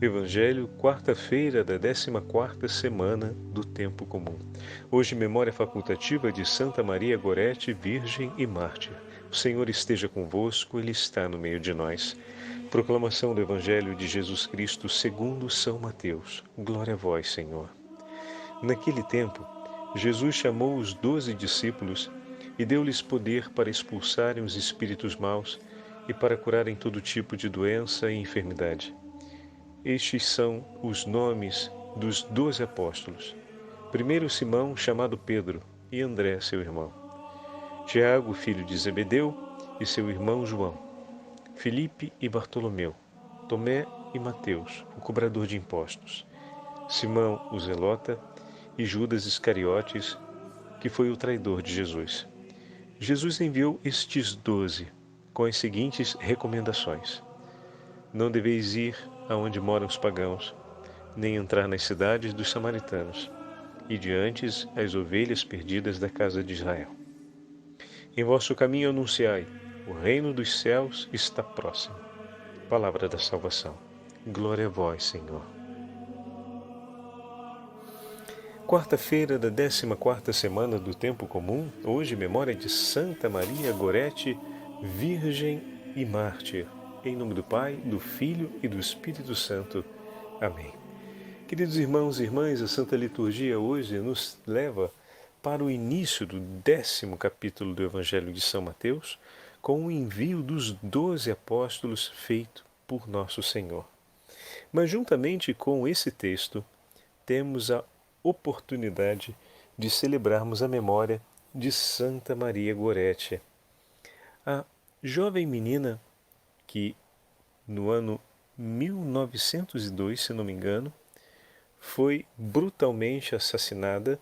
Evangelho, quarta-feira da 14ª semana do Tempo Comum. Hoje, memória facultativa de Santa Maria Gorete, Virgem e Mártir. O Senhor esteja convosco, Ele está no meio de nós. Proclamação do Evangelho de Jesus Cristo segundo São Mateus. Glória a vós, Senhor. Naquele tempo, Jesus chamou os 12 discípulos e deu-lhes poder para expulsarem os espíritos maus e para curarem todo tipo de doença e enfermidade. Estes são os nomes dos 12 apóstolos. Primeiro Simão, chamado Pedro, e André, seu irmão. Tiago, filho de Zebedeu, e seu irmão João. Filipe e Bartolomeu. Tomé e Mateus, o cobrador de impostos. Simão, o zelota, e Judas Iscariotes, que foi o traidor de Jesus. Jesus enviou estes 12 com as seguintes recomendações: não deveis ir aonde moram os pagãos, nem entrar nas cidades dos samaritanos, e diante as ovelhas perdidas da casa de Israel. Em vosso caminho anunciai, o reino dos céus está próximo. Palavra da salvação. Glória a vós, Senhor. Quarta-feira da 14ª semana do Tempo Comum, hoje memória de Santa Maria Gorete, Virgem e Mártir. Em nome do Pai, do Filho e do Espírito Santo. Amém. Queridos irmãos e irmãs, a Santa Liturgia hoje nos leva para o início do 10º capítulo do Evangelho de São Mateus, com o envio dos 12 apóstolos feito por nosso Senhor. Mas juntamente com esse texto, temos a oportunidade de celebrarmos a memória de Santa Maria Gorete, a jovem menina que no ano 1902, se não me engano, foi brutalmente assassinada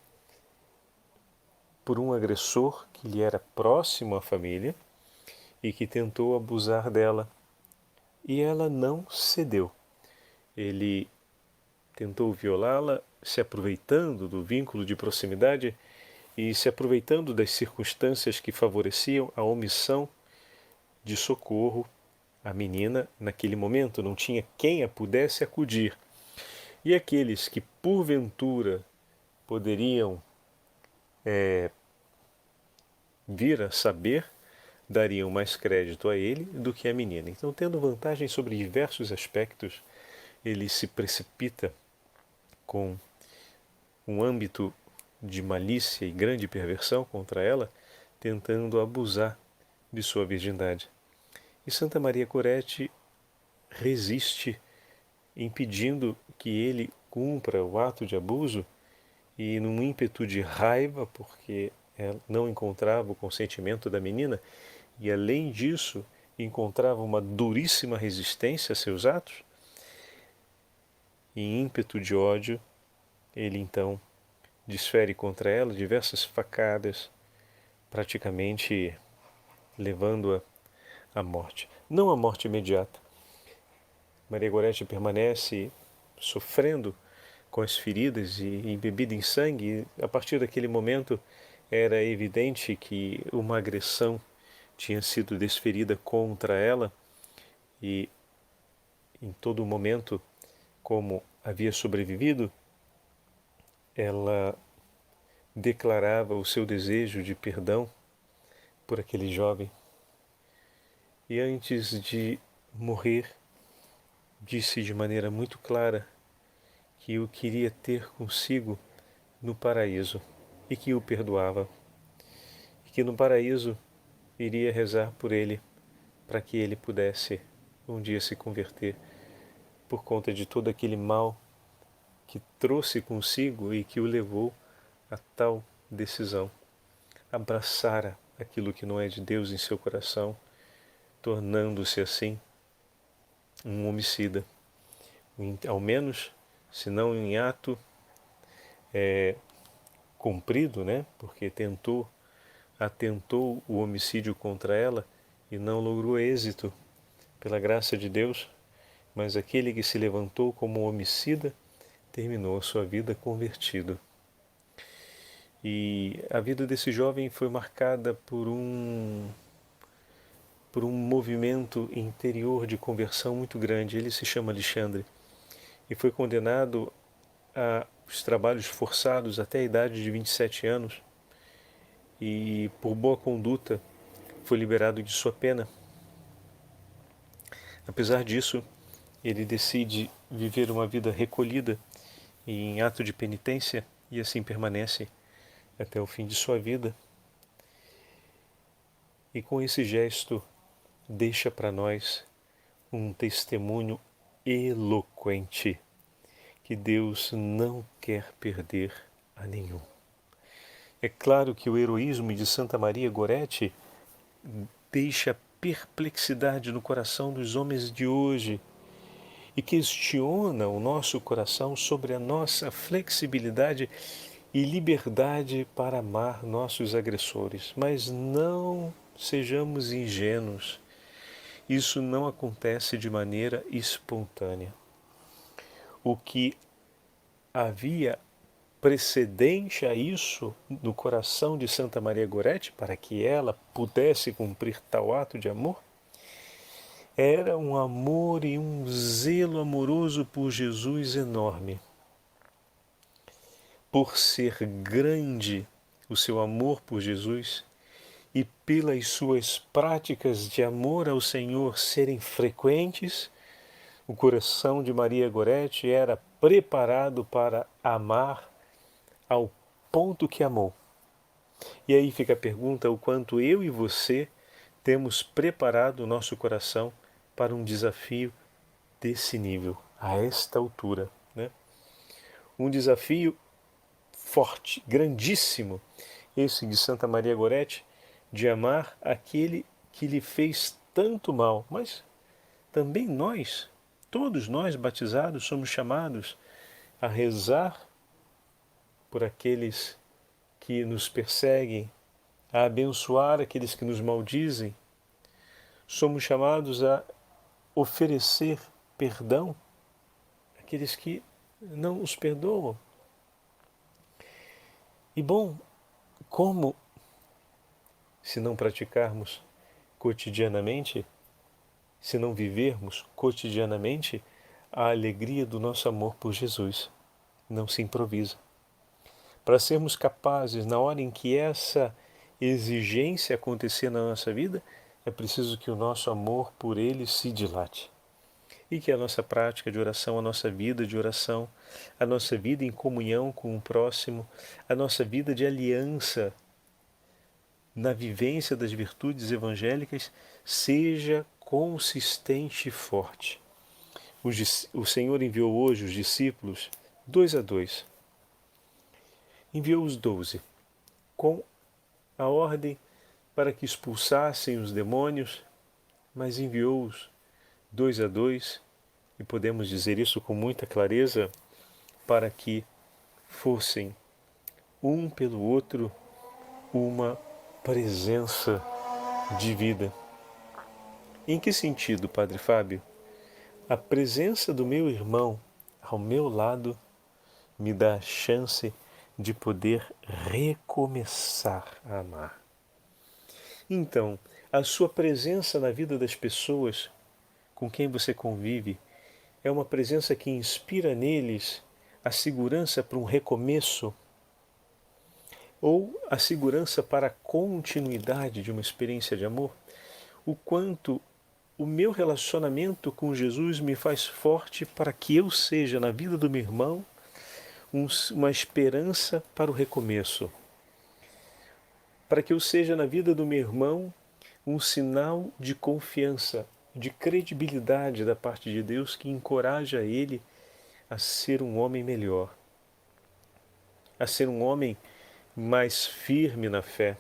por um agressor que lhe era próximo à família e que tentou abusar dela. E ela não cedeu. Ele tentou violá-la, se aproveitando do vínculo de proximidade e se aproveitando das circunstâncias que favoreciam a omissão de socorro. A menina, naquele momento, não tinha quem a pudesse acudir. E aqueles que, porventura, poderiam vir a saber, dariam mais crédito a ele do que à menina. Então, tendo vantagem sobre diversos aspectos, ele se precipita com um âmbito de malícia e grande perversão contra ela, tentando abusar de sua virgindade. E Santa Maria Gorete resiste, impedindo que ele cumpra o ato de abuso, e num ímpeto de raiva, porque ela não encontrava o consentimento da menina, e além disso encontrava uma duríssima resistência a seus atos, em ímpeto de ódio, ele então desfere contra ela diversas facadas, praticamente levando-a à morte. Não à morte imediata. Maria Gorete permanece sofrendo com as feridas e embebida em sangue. E a partir daquele momento era evidente que uma agressão tinha sido desferida contra ela, e em todo momento, como havia sobrevivido, ela declarava o seu desejo de perdão por aquele jovem. E antes de morrer, disse de maneira muito clara que o queria ter consigo no paraíso e que o perdoava. E que no paraíso iria rezar por ele para que ele pudesse um dia se converter por conta de todo aquele mal que trouxe consigo e que o levou a tal decisão. Abraçara aquilo que não é de Deus em seu coração, tornando-se assim um homicida. Ao menos, se não em ato cumprido, né? Porque atentou o homicídio contra ela e não logrou êxito pela graça de Deus, mas aquele que se levantou como homicida terminou a sua vida convertido. E a vida desse jovem foi marcada por um movimento interior de conversão muito grande. Ele se chama Alexandre. e foi condenado a os trabalhos forçados até a idade de 27 anos e, por boa conduta, foi liberado de sua pena. Apesar disso, ele decide viver uma vida recolhida e em ato de penitência e assim permanece até o fim de sua vida. E com esse gesto deixa para nós um testemunho eloquente que Deus não quer perder a nenhum. É claro que o heroísmo de Santa Maria Gorete deixa perplexidade no coração dos homens de hoje e questiona o nosso coração sobre a nossa flexibilidade e liberdade para amar nossos agressores. Mas não sejamos ingênuos. Isso não acontece de maneira espontânea. O que havia precedente a isso no coração de Santa Maria Gorete, para que ela pudesse cumprir tal ato de amor, era um amor e um zelo amoroso por Jesus enorme. Por ser grande o seu amor por Jesus e pelas suas práticas de amor ao Senhor serem frequentes, o coração de Maria Gorete era preparado para amar ao ponto que amou. E aí fica a pergunta, o quanto eu e você temos preparado o nosso coração para um desafio desse nível, a esta altura, né? Um desafio forte, grandíssimo, esse de Santa Maria Gorete, de amar aquele que lhe fez tanto mal. Mas também nós, todos nós batizados, somos chamados a rezar por aqueles que nos perseguem, a abençoar aqueles que nos maldizem. Somos chamados a oferecer perdão àqueles que não os perdoam. E bom, como se não praticarmos cotidianamente, se não vivermos cotidianamente a alegria do nosso amor por Jesus? Não se improvisa. Para sermos capazes, na hora em que essa exigência acontecer na nossa vida, é preciso que o nosso amor por Ele se dilate. E que a nossa prática de oração, a nossa vida de oração, a nossa vida em comunhão com o próximo, a nossa vida de aliança na vivência das virtudes evangélicas seja consistente e forte. O Senhor enviou hoje os discípulos 2 a 2. Enviou os 12 com a ordem para que expulsassem os demônios, mas enviou-os 2 a 2, e podemos dizer isso com muita clareza, para que fossem um pelo outro uma presença de vida. Em que sentido, Padre Fábio? A presença do meu irmão ao meu lado me dá a chance de poder recomeçar a amar. Então, a sua presença na vida das pessoas com quem você convive é uma presença que inspira neles a segurança para um recomeço ou a segurança para a continuidade de uma experiência de amor? O quanto o meu relacionamento com Jesus me faz forte para que eu seja, na vida do meu irmão, uma esperança para o recomeço. Para que eu seja, na vida do meu irmão, um sinal de confiança, de credibilidade da parte de Deus que encoraja ele a ser um homem melhor, a ser um homem mais firme na fé,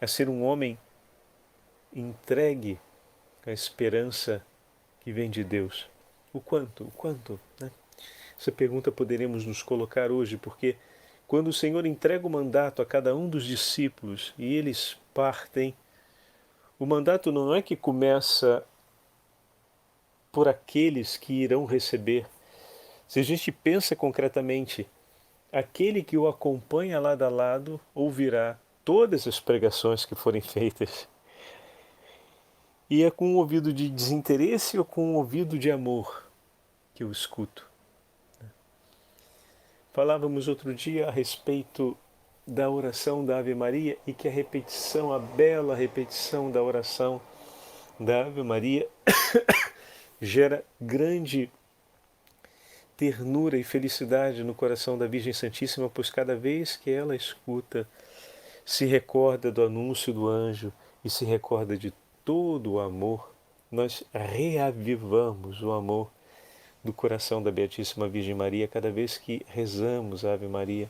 a ser um homem entregue à esperança que vem de Deus. O quanto, né? Essa pergunta poderemos nos colocar hoje, porque quando o Senhor entrega o mandato a cada um dos discípulos e eles partem, o mandato não é que começa por aqueles que irão receber. Se a gente pensa concretamente, aquele que o acompanha lado a lado ouvirá todas as pregações que forem feitas. E é com um ouvido de desinteresse ou com um ouvido de amor? que eu escuto. Falávamos outro dia a respeito da oração da Ave Maria e que a repetição, a bela repetição da oração da Ave Maria gera grande ternura e felicidade no coração da Virgem Santíssima, pois cada vez que ela escuta, se recorda do anúncio do anjo e se recorda de todo o amor, nós reavivamos o amor do coração da Beatíssima Virgem Maria cada vez que rezamos a Ave Maria.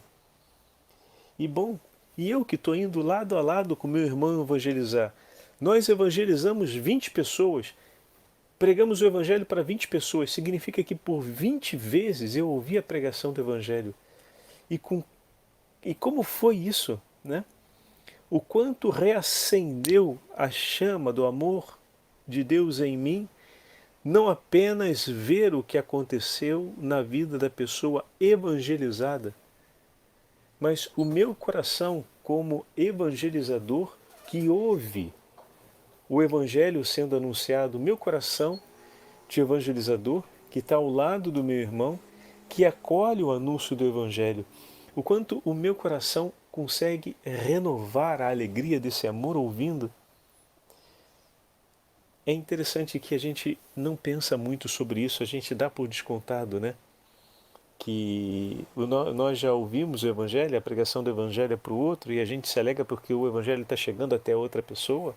E bom, e eu que estou indo lado a lado com meu irmão evangelizar, nós evangelizamos 20 pessoas, pregamos o Evangelho para 20 pessoas, significa que por 20 vezes eu ouvi a pregação do Evangelho. E como foi isso, né? O quanto reacendeu a chama do amor de Deus em mim, não apenas ver o que aconteceu na vida da pessoa evangelizada, mas o meu coração como evangelizador que ouve o Evangelho sendo anunciado, o meu coração de evangelizador que está ao lado do meu irmão, que acolhe o anúncio do Evangelho. O quanto o meu coração consegue renovar a alegria desse amor ouvindo. É interessante que a gente não pensa muito sobre isso, a gente dá por descontado, né? Que nós já ouvimos o Evangelho, a pregação do Evangelho é para o outro e a gente se alegra porque o Evangelho está chegando até a outra pessoa.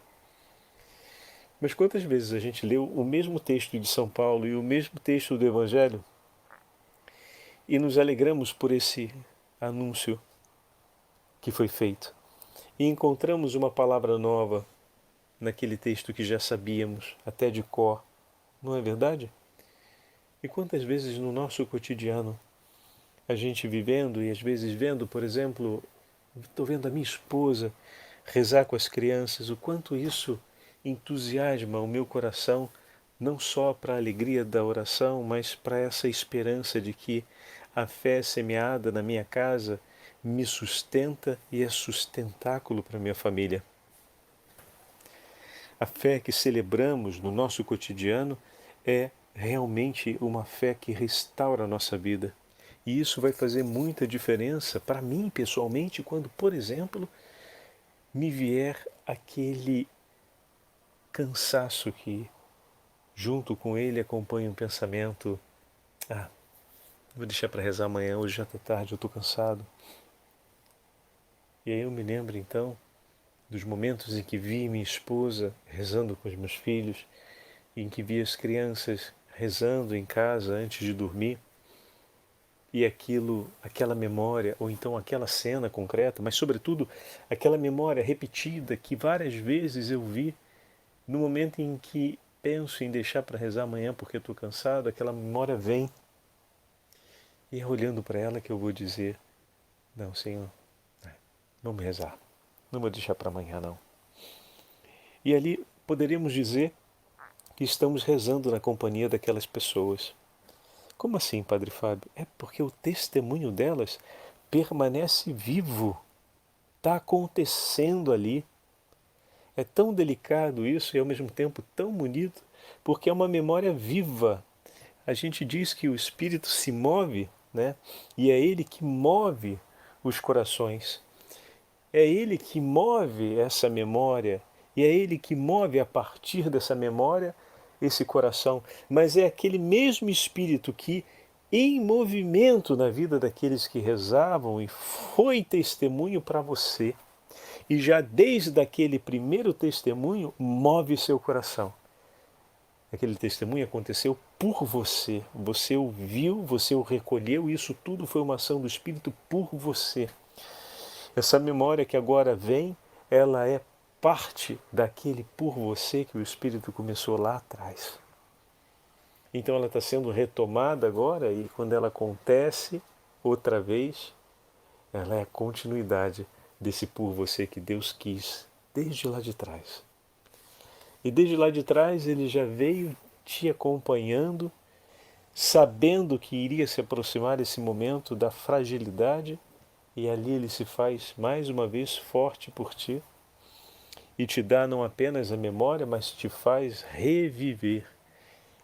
Mas quantas vezes a gente leu o mesmo texto de São Paulo e o mesmo texto do Evangelho e nos alegramos por esse anúncio que foi feito e encontramos uma palavra nova naquele texto que já sabíamos, até de cor, não é verdade? E quantas vezes no nosso cotidiano, a gente vivendo e às vezes vendo, por exemplo, estou vendo a minha esposa rezar com as crianças, o quanto isso entusiasma o meu coração, não só para a alegria da oração, mas para essa esperança de que a fé semeada na minha casa me sustenta e é sustentáculo para a minha família. A fé que celebramos no nosso cotidiano é realmente uma fé que restaura a nossa vida. E isso vai fazer muita diferença para mim pessoalmente quando, por exemplo, me vier aquele cansaço que junto com ele acompanha um pensamento: vou deixar para rezar amanhã, hoje já está tarde, eu estou cansado. E aí eu me lembro então dos momentos em que vi minha esposa rezando com os meus filhos, em que vi as crianças rezando em casa antes de dormir, e aquela memória, ou então aquela cena concreta, mas sobretudo aquela memória repetida que várias vezes eu vi no momento em que penso em deixar para rezar amanhã porque estou cansado, aquela memória vem. E é olhando para ela que eu vou dizer: não, Senhor, vamos rezar. Não vou deixar para amanhã, não. E ali poderíamos dizer que estamos rezando na companhia daquelas pessoas. Como assim, Padre Fábio? É porque o testemunho delas permanece vivo. Está acontecendo ali. É tão delicado isso e ao mesmo tempo tão bonito, porque é uma memória viva. A gente diz que o Espírito se move, né? E é Ele que move os corações. É Ele que move essa memória e é Ele que move a partir dessa memória esse coração. Mas é aquele mesmo Espírito que, em movimento na vida daqueles que rezavam e foi testemunho para você, e já desde aquele primeiro testemunho move seu coração. Aquele testemunho aconteceu por você. Você o viu, você o recolheu, e isso tudo foi uma ação do Espírito por você. Essa memória que agora vem, ela é parte daquele por você que o Espírito começou lá atrás. Então ela está sendo retomada agora, e quando ela acontece outra vez, ela é a continuidade desse por você que Deus quis desde lá de trás. E desde lá de trás ele já veio te acompanhando, sabendo que iria se aproximar esse momento da fragilidade, e ali ele se faz mais uma vez forte por ti e te dá não apenas a memória, mas te faz reviver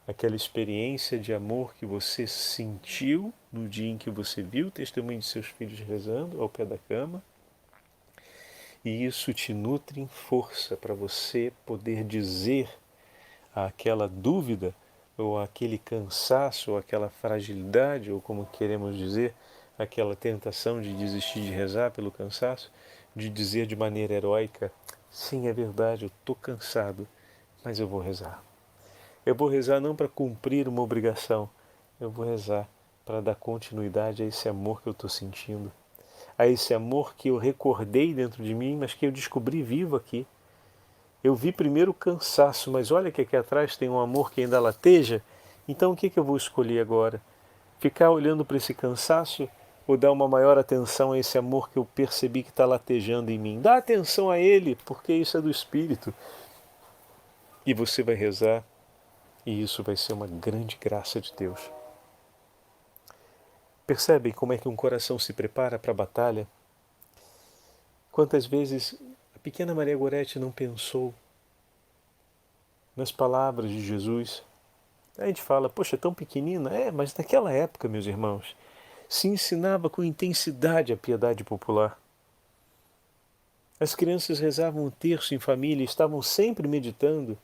aquela experiência de amor que você sentiu no dia em que você viu o testemunho de seus filhos rezando ao pé da cama, e isso te nutre em força para você poder dizer àquela dúvida, ou aquele cansaço, ou aquela fragilidade, ou como queremos dizer, aquela tentação de desistir de rezar pelo cansaço, de dizer de maneira heróica: sim, é verdade, eu estou cansado, mas eu vou rezar. Eu vou rezar não para cumprir uma obrigação, eu vou rezar para dar continuidade a esse amor que eu estou sentindo, a esse amor que eu recordei dentro de mim, mas que eu descobri vivo aqui. Eu vi primeiro o cansaço, mas olha que aqui atrás tem um amor que ainda lateja. Então o que eu vou escolher agora? Ficar olhando para esse cansaço ou dar uma maior atenção a esse amor que eu percebi que está latejando em mim? Dá atenção a ele, porque isso é do Espírito. E você vai rezar, e isso vai ser uma grande graça de Deus. Percebem como é que um coração se prepara para a batalha? Quantas vezes a pequena Maria Gorete não pensou nas palavras de Jesus? A gente fala, poxa, é tão pequenina. Mas naquela época, meus irmãos, se ensinava com intensidade a piedade popular. As crianças rezavam o terço em família e estavam sempre meditando,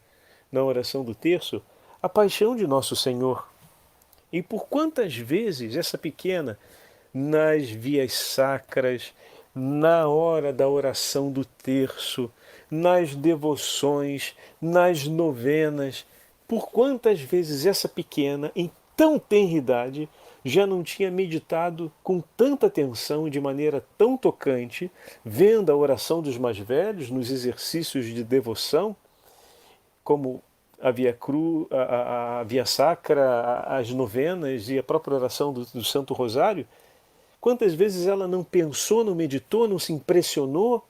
na oração do terço, a paixão de Nosso Senhor. E por quantas vezes essa pequena, nas vias sacras, na hora da oração do terço, nas devoções, nas novenas, por quantas vezes essa pequena, em tão tenra idade, já não tinha meditado com tanta atenção e de maneira tão tocante, vendo a oração dos mais velhos nos exercícios de devoção, como a Via Sacra, as novenas e a própria oração do Santo Rosário? Quantas vezes ela não pensou, não meditou, não se impressionou,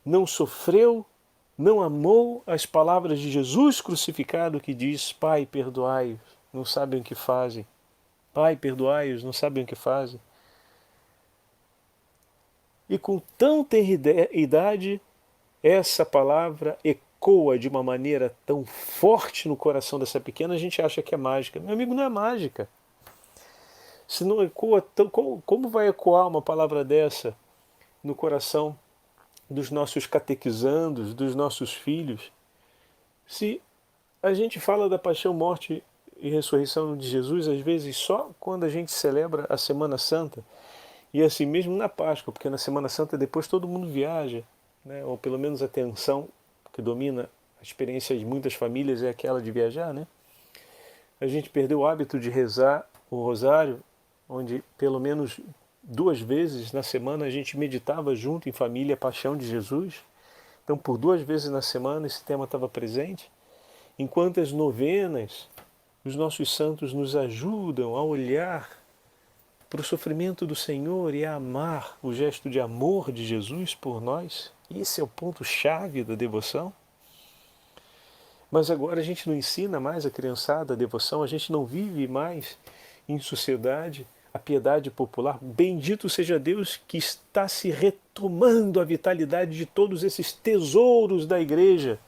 não sofreu, não amou as palavras de Jesus crucificado que diz: Pai, perdoai-os, não sabem o que fazem. Pai, perdoai-os, não sabem o que fazem. E com tão tenra idade, essa palavra ecoa de uma maneira tão forte no coração dessa pequena, a gente acha que é mágica. Meu amigo, não é mágica. Se não ecoa, como vai ecoar uma palavra dessa no coração dos nossos catequizandos, dos nossos filhos? Se a gente fala da paixão, morte e ressurreição de Jesus, às vezes só quando a gente celebra a Semana Santa, e assim mesmo na Páscoa, porque na Semana Santa depois todo mundo viaja, né? Ou pelo menos a tensão que domina a experiência de muitas famílias é aquela de viajar, né? A gente perdeu o hábito de rezar o rosário, onde pelo menos 2 vezes na semana a gente meditava junto em família a paixão de Jesus. Então por 2 vezes na semana esse tema estava presente. Enquanto as novenas, os nossos santos nos ajudam a olhar para o sofrimento do Senhor e a amar o gesto de amor de Jesus por nós. Esse é o ponto-chave da devoção. Mas agora a gente não ensina mais a criançada a devoção, a gente não vive mais em sociedade a piedade popular. Bendito seja Deus que está se retomando a vitalidade de todos esses tesouros da igreja,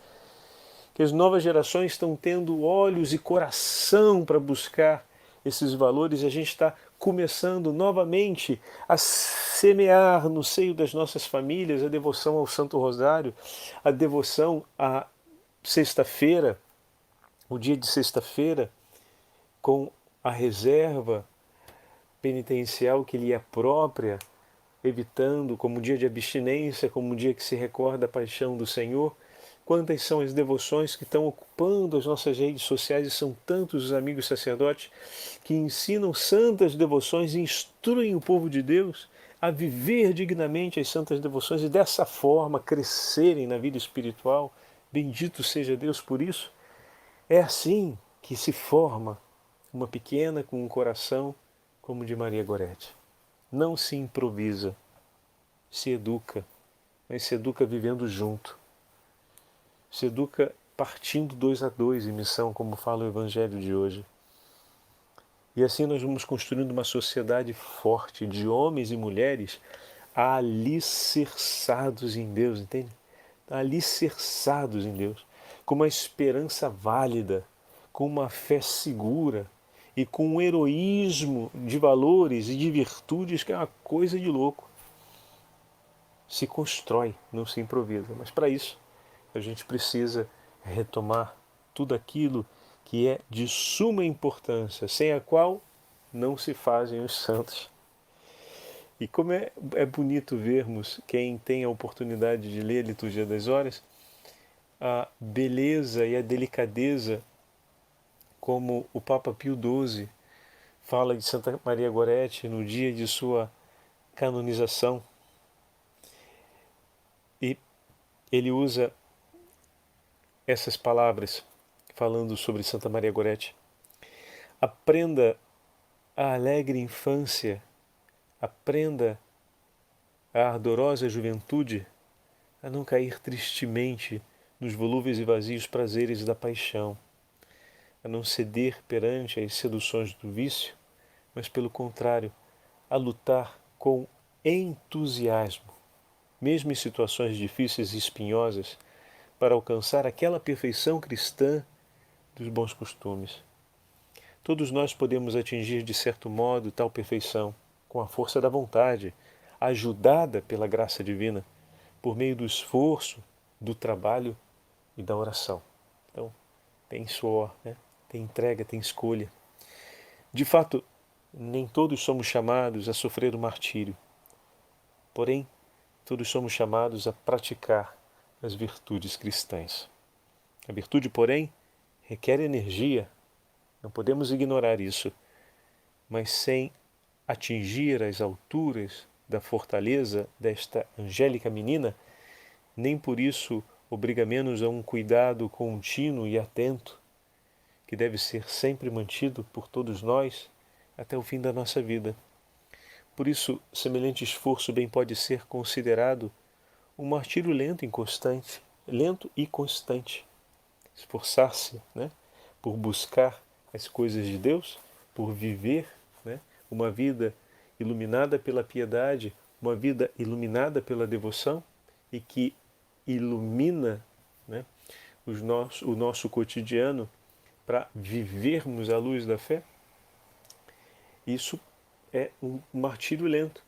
que as novas gerações estão tendo olhos e coração para buscar esses valores, e a gente está começando novamente a semear no seio das nossas famílias a devoção ao Santo Rosário, a devoção à sexta-feira, o dia de sexta-feira, com a reserva penitencial que lhe é própria, evitando como dia de abstinência, como um dia que se recorda a paixão do Senhor. Quantas são as devoções que estão ocupando as nossas redes sociais, e são tantos os amigos sacerdotes que ensinam santas devoções e instruem o povo de Deus a viver dignamente as santas devoções e dessa forma crescerem na vida espiritual. Bendito seja Deus por isso. É assim que se forma uma pequena com um coração como o de Maria Gorete. Não se improvisa, se educa, mas se educa vivendo junto. Se educa partindo 2 a 2 em missão, como fala o Evangelho de hoje. E assim nós vamos construindo uma sociedade forte de homens e mulheres alicerçados em Deus, entende? Alicerçados em Deus, com uma esperança válida, com uma fé segura e com um heroísmo de valores e de virtudes que é uma coisa de louco. Se constrói, não se improvisa. Mas para isso, a gente precisa retomar tudo aquilo que é de suma importância, sem a qual não se fazem os santos. E como é bonito vermos, quem tem a oportunidade de ler a Liturgia das Horas, a beleza e a delicadeza como o Papa Pio XII fala de Santa Maria Gorete no dia de sua canonização. E ele usa essas palavras falando sobre Santa Maria Gorete. Aprenda a alegre infância, aprenda a ardorosa juventude a não cair tristemente nos volúveis e vazios prazeres da paixão, a não ceder perante as seduções do vício, mas pelo contrário, a lutar com entusiasmo, mesmo em situações difíceis e espinhosas, para alcançar aquela perfeição cristã dos bons costumes. Todos nós podemos atingir de certo modo tal perfeição, com a força da vontade, ajudada pela graça divina, por meio do esforço, do trabalho e da oração. Então, tem suor, né? Tem entrega, tem escolha. De fato, nem todos somos chamados a sofrer o martírio. Porém, todos somos chamados a praticar as virtudes cristãs. A virtude, porém, requer energia. Não podemos ignorar isso. Mas sem atingir as alturas da fortaleza desta angélica menina, nem por isso obriga menos a um cuidado contínuo e atento, que deve ser sempre mantido por todos nós até o fim da nossa vida. Por isso, semelhante esforço bem pode ser considerado um martírio lento e constante. Esforçar-se, né, por buscar as coisas de Deus, por viver, né, uma vida iluminada pela piedade, uma vida iluminada pela devoção e que ilumina, né, o nosso cotidiano para vivermos à luz da fé. Isso é um martírio lento,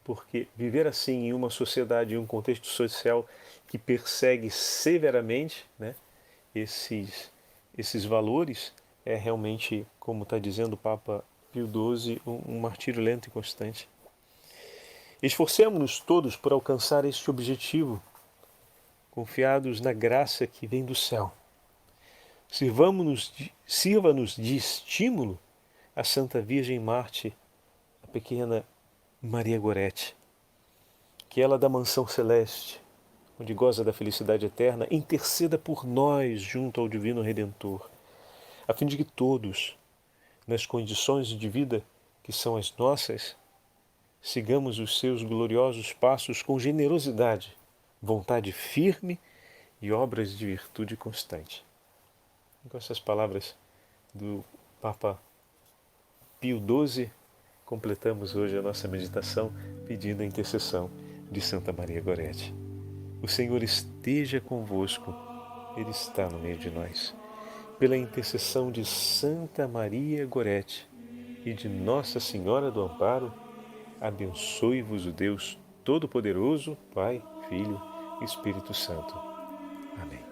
porque viver assim em uma sociedade, em um contexto social que persegue severamente, né, esses valores, é realmente, como está dizendo o Papa Pio XII, um martírio lento e constante. Esforcemos-nos todos por alcançar este objetivo, confiados na graça que vem do céu. Sirva-nos de estímulo a Santa Virgem Mártir, a pequena Maria Gorete, que ela da mansão celeste, onde goza da felicidade eterna, interceda por nós junto ao Divino Redentor, a fim de que todos, nas condições de vida que são as nossas, sigamos os seus gloriosos passos com generosidade, vontade firme e obras de virtude constante. Com essas palavras do Papa Pio XII, completamos hoje a nossa meditação pedindo a intercessão de Santa Maria Gorete. O Senhor esteja convosco, Ele está no meio de nós. Pela intercessão de Santa Maria Gorete e de Nossa Senhora do Amparo, abençoe-vos o Deus Todo-Poderoso, Pai, Filho e Espírito Santo. Amém.